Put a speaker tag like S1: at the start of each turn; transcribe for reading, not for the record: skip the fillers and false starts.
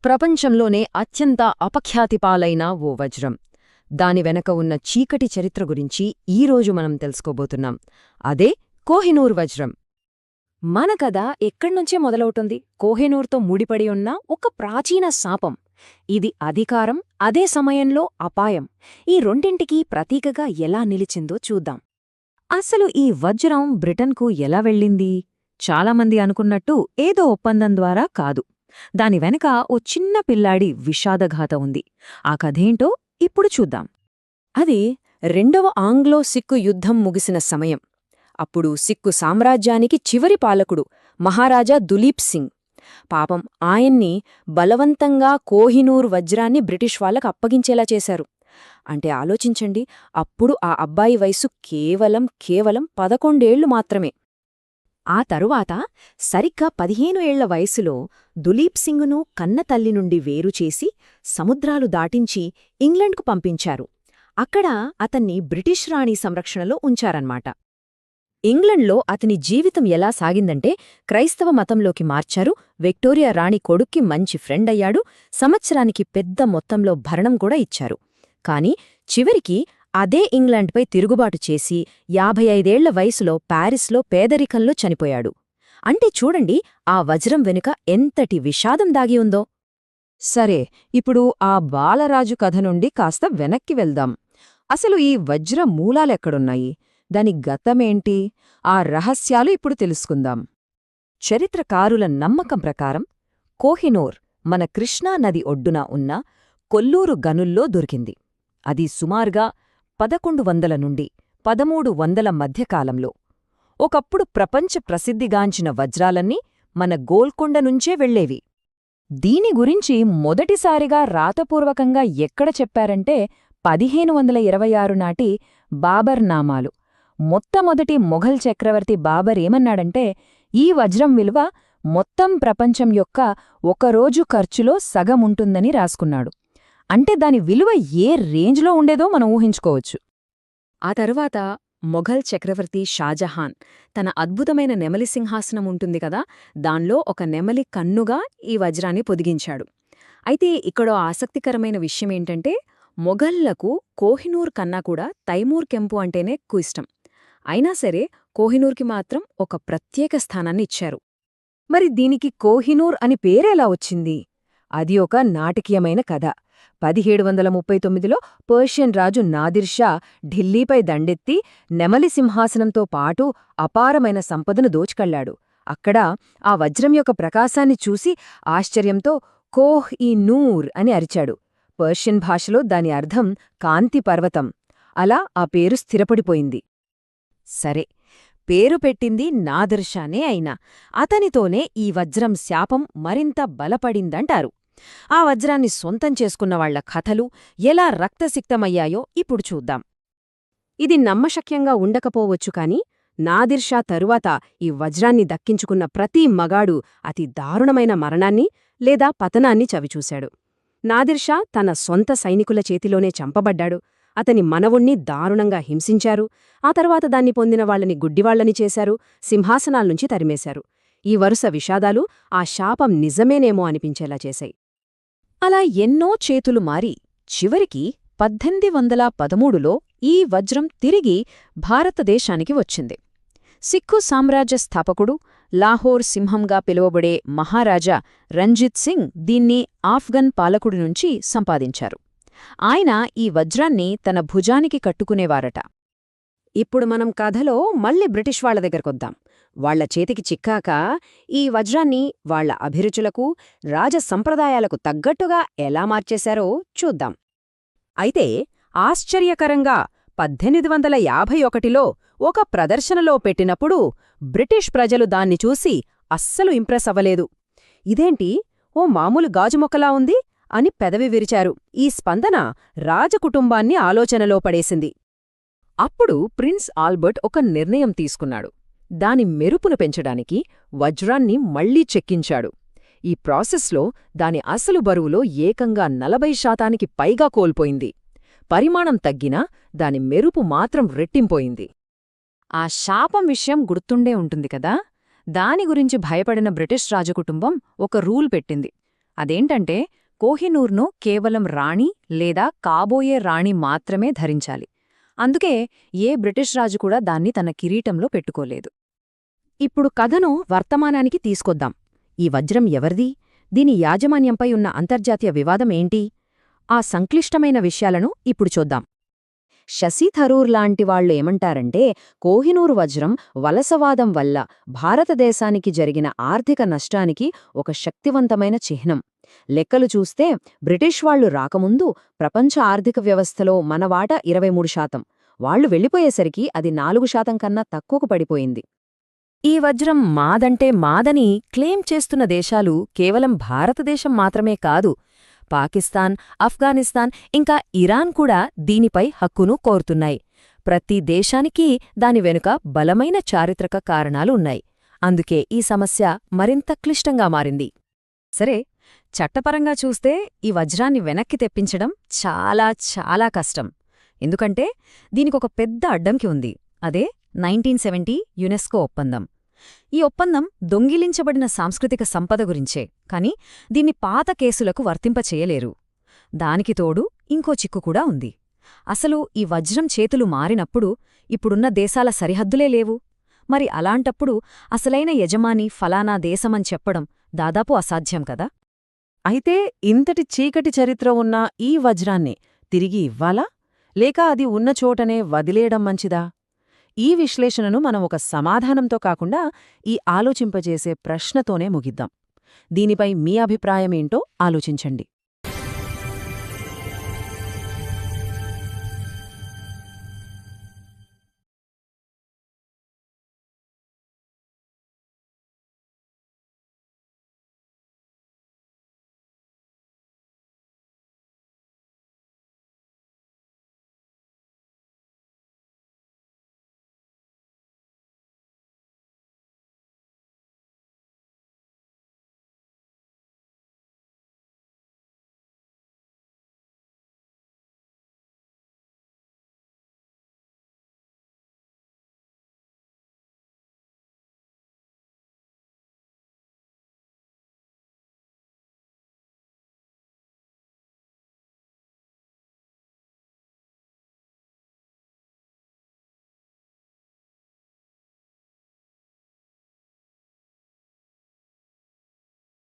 S1: ప్రపంచంలోనే అత్యంత అపఖ్యాతిపాలైన ఓ వజ్రం. దాని వెనక ఉన్న చీకటి చరిత్ర గురించి ఈరోజు మనం తెలుసుకోబోతున్నాం. అదే కోహినూర్ వజ్రం.
S2: మన కథ ఎక్కడ్నుంచే మొదలవుతుంది? కోహినూర్తో ముడిపడి ఉన్న ఒక ప్రాచీన శాపం. ఇది అధికారం, అదే సమయంలో అపాయం. ఈ రెండింటికీ ప్రతీకగా ఎలా నిలిచిందో చూద్దాం. అసలు ఈ వజ్రం బ్రిటన్కు ఎలా వెళ్ళింది? చాలామంది అనుకున్నట్టు ఏదో ఒప్పందం ద్వారా కాదు. దాని వెనక ఓ చిన్న పిల్లాడి విషాదగాథ ఉంది. ఆ కథేంటో ఇప్పుడు చూద్దాం. అది రెండవ ఆంగ్లో సిక్కు యుద్ధం ముగిసిన సమయం. అప్పుడు సిక్కు సామ్రాజ్యానికి చివరి పాలకుడు మహారాజా దులీప్ సింగ్. పాపం ఆయన్ని బలవంతంగా కోహినూర్ వజ్రాన్ని బ్రిటిష్ వాళ్లకు అప్పగించేలా చేశారు. అంటే ఆలోచించండి, అప్పుడు ఆ అబ్బాయి వయసు కేవలం 11 ఏళ్లు మాత్రమే. ఆ తరువాత సరిగ్గా 15 ఏళ్ల వయసులో దులీప్ సింగును కన్నతల్లి నుండి వేరుచేసి సముద్రాలు దాటించి ఇంగ్లండ్కు పంపించారు. అక్కడ అతన్ని బ్రిటిష్ రాణి సంరక్షణలో ఉంచారన్నమాట. ఇంగ్లండ్లో అతని జీవితం ఎలా సాగిందంటే, క్రైస్తవ మతంలోకి మార్చారు, విక్టోరియా రాణి కొడుక్కి మంచి ఫ్రెండ్ అయ్యాడు, సంవత్సరానికి పెద్ద మొత్తంలో భరణం కూడా ఇచ్చారు. కాని చివరికి అదే ఇంగ్లాండ్పై తిరుగుబాటు చేసి 55 ఏళ్ల వయసులో ప్యారిస్లో పేదరికంలో చనిపోయాడు. అంటే చూడండి, ఆ వజ్రం వెనుక ఎంతటి విషాదం దాగి ఉందో.
S1: సరే, ఇప్పుడు ఆ బాలరాజు కథ నుండి కాస్త వెనక్కి వెళ్దాం. అసలు ఈ వజ్ర మూలాలెక్కడున్నాయి? దాని గతమేంటి? ఆ రహస్యాలు ఇప్పుడు తెలుసుకుందాం. చరిత్రకారుల నమ్మకం ప్రకారం కోహినూర్ మన కృష్ణా నది ఒడ్డున ఉన్న కొల్లూరు గనుల్లో దొరికింది. అది సుమారుగా 1100 నుండి 1300 మధ్యకాలంలో. ఒకప్పుడు ప్రపంచ ప్రసిద్ధిగాంచిన వజ్రాలన్నీ మన గోల్కొండ నుంచే వెళ్లేవి. దీని గురించి మొదటిసారిగా రాతపూర్వకంగా ఎక్కడ చెప్పారంటే 1526 నాటి బాబర్ నామాలు. మొట్టమొదటి మొఘల్ చక్రవర్తి బాబర్ ఏమన్నాడంటే, ఈ వజ్రం విలువ మొత్తం ప్రపంచం యొక్క ఒకరోజు ఖర్చులో సగముంటుందని రాసుకున్నాడు. అంటే దాని విలువ ఏ రేంజ్లో ఉండేదో మనం ఊహించుకోవచ్చు.
S2: ఆ తరువాత మొఘల్ చక్రవర్తి షాజహాన్ తన అద్భుతమైన నెమలి సింహాసనం ఉంటుంది కదా, దాన్లో ఒక నెమలి కన్నుగా ఈ వజ్రాన్ని పొదిగించాడు. అయితే ఇక్కడో ఆసక్తికరమైన విషయమేంటంటే, మొఘల్లకు కోహినూర్ కన్నా కూడా తైమూర్ కెంపు అంటేనే ఎక్కువ ఇష్టం. అయినా సరే కోహినూర్కి మాత్రం ఒక ప్రత్యేక స్థానాన్ని ఇచ్చారు.
S1: మరి దీనికి కోహినూర్ అని పేరెలా వచ్చింది? అది ఒక నాటకీయమైన కథ. 1739లో పర్షియన్ రాజు నాదిర్ షా ఢిల్లీపై దండెత్తి నెమలి సింహాసనంతో పాటు అపారమైన సంపదను దోచుకెళ్లాడు. అక్కడ ఆ వజ్రం యొక్క ప్రకాశాన్ని చూసి ఆశ్చర్యంతో కోహ్-ఈ-నూర్ అని అరిచాడు. పర్షియన్ భాషలో దాని అర్థం కాంతి పర్వతం. అలా ఆ పేరు స్థిరపడిపోయింది. సరే, పేరు పెట్టింది నాదిర్ షానే అయినా అతనితోనే ఈ వజ్రం శాపం మరింత బలపడిందంటారు. ఆ వజ్రాన్ని సొంతం చేసుకున్నవాళ్ల కథలు ఎలా రక్తసిక్తమయ్యాయో ఇప్పుడు చూద్దాం.
S2: ఇది నమ్మశక్యంగా ఉండకపోవచ్చు కాని, నాదిర్ షా తరువాత ఈ వజ్రాన్ని దక్కించుకున్న ప్రతి మగాడు అతి దారుణమైన మరణాన్ని లేదా పతనాన్ని చవిచూశాడు. నాదిర్ షా తన సొంత సైనికుల చేతిలోనే చంపబడ్డాడు. అతని మనవుణ్ణి దారుణంగా హింసించారు. ఆ తర్వాత దాన్ని పొందిన వాళ్లని గుడ్డివాళ్లని చేశారు, సింహాసనాల్నుంచి తరిమేశారు. ఈ వరుస విషాదాలు ఆ శాపం నిజమేనేమో అనిపించేలా చేశాయి.
S1: అలా ఎన్నో చేతులు మారి చివరికి 1813లో ఈ వజ్రం తిరిగి భారతదేశానికి వచ్చింది. సిక్కు సామ్రాజ్య స్థాపకుడు, లాహోర్ సింహంగా పిలువబడే మహారాజా రంజిత్ సింగ్ దీన్ని ఆఫ్ఘన్ పాలకుడి నుంచి సంపాదించారు. ఆయన ఈ వజ్రాన్ని తన భుజానికి కట్టుకునేవారట.
S2: ఇప్పుడు మనం కథలో మళ్ళీ బ్రిటిష్ వాళ్ల దగ్గరకొద్దాం. వాళ్ల చేతికి చిక్కాక ఈ వజ్రాన్ని వాళ్ల అభిరుచులకు, రాజసంప్రదాయాలకు తగ్గట్టుగా ఎలా మార్చేశారో చూద్దాం.
S1: అయితే ఆశ్చర్యకరంగా 1851లో ఒక ప్రదర్శనలో పెట్టినప్పుడు బ్రిటిష్ ప్రజలు దాన్ని చూసి అస్సలు ఇంప్రెస్ అవ్వలేదు. ఇదేంటి, ఓ మామూలు గాజుమొక్కలా ఉంది అని పెదవి విరిచారు. ఈ స్పందన రాజకుటుంబాన్ని ఆలోచనలో పడేసింది. అప్పుడు ప్రిన్స్ ఆల్బర్ట్ ఒక నిర్ణయం తీసుకున్నాడు. దాని మెరుపును పెంచడానికి వజ్రాన్ని మళ్లీ చెక్కించాడు. ఈ ప్రాసెస్లో దాని అసలు బరువులో ఏకంగా 40% పైగా కోల్పోయింది. పరిమాణం తగ్గినా దాని మెరుపు మాత్రం రెట్టింపోయింది.
S2: ఆ శాపం విషయం గుర్తుండే ఉంటుంది కదా. దాని గురించి భయపడిన బ్రిటిష్ రాజకుటుంబం ఒక రూల్ పెట్టింది. అదేంటంటే కోహినూర్ను కేవలం రాణి లేదా కాబోయే రాణి మాత్రమే ధరించాలి. అందుకే ఏ బ్రిటిష్ రాజు కూడా దాన్ని తన కిరీటంలో పెట్టుకోలేదు. ఇప్పుడు కథను వర్తమానానికి తీసుకొద్దాం. ఈ వజ్రం ఎవరిది? దీని యాజమాన్యంపై ఉన్న అంతర్జాతీయ వివాదం ఏంటి? ఆ సంక్లిష్టమైన విషయాలను ఇప్పుడు చూద్దాం. శశి థరూర్ లాంటి వాళ్ళు ఏమంటారంటే, కోహినూరు వజ్రం వలసవాదం వల్ల భారతదేశానికి జరిగిన ఆర్థిక నష్టానికి ఒక శక్తివంతమైన చిహ్నం. లెక్కలు చూస్తే బ్రిటిష్ వాళ్లు రాకముందు ప్రపంచ ఆర్థిక వ్యవస్థలో మన వాటా 23%. వాళ్లు వెళ్ళిపోయేసరికి అది 4% కన్నా తక్కువకు పడిపోయింది. ఈ వజ్రం మాదంటే మాదని క్లెయిమ్ చేస్తున్న దేశాలు కేవలం భారతదేశం మాత్రమే కాదు, పాకిస్తాన్, ఆఫ్ఘనిస్తాన్ ఇంకా ఇరాన్ కూడా దీనిపై హక్కును కోరుతున్నాయి. ప్రతి దేశానికి దాని వెనుక బలమైన చారిత్రక కారణాలు ఉన్నాయి. అందుకే ఈ సమస్య మరింత క్లిష్టంగా మారింది. సరే, చట్టపరంగా చూస్తే ఈ వజ్రాన్ని వెనక్కి తెప్పించడం చాలా చాలా కష్టం. ఎందుకంటే దీనికొక పెద్ద అడ్డంకి ఉంది. అదే 1970 యునెస్కో ఒప్పందం. ఈ ఒప్పందం దొంగిలించబడిన సాంస్కృతిక సంపద గురించే, కాని దీన్ని పాత కేసులకు వర్తింపచేయలేరు. దానికి తోడు ఇంకో చిక్కు కూడా ఉంది. అసలు ఈ వజ్రం చేతులు మారినప్పుడు ఇప్పుడున్న దేశాల సరిహద్దులే లేవు. మరి అలాంటప్పుడు అసలైన యజమాని ఫలానా దేశమని చెప్పడం దాదాపు అసాధ్యం కదా.
S3: అయితే ఇంతటి చీకటి చరిత్ర ఉన్న ఈ వజ్రాన్ని తిరిగి ఇవ్వాలా, లేక అది ఉన్న చోటనే వదిలేయడం మంచిదా? ఈ విశ్లేషణను మనం ఒక సమాధానంతో కాకుండా ఈ ఆలోచింపజేసే ప్రశ్నతోనే ముగిద్దాం. దీనిపై మీ అభిప్రాయమేంటో ఆలోచించండి.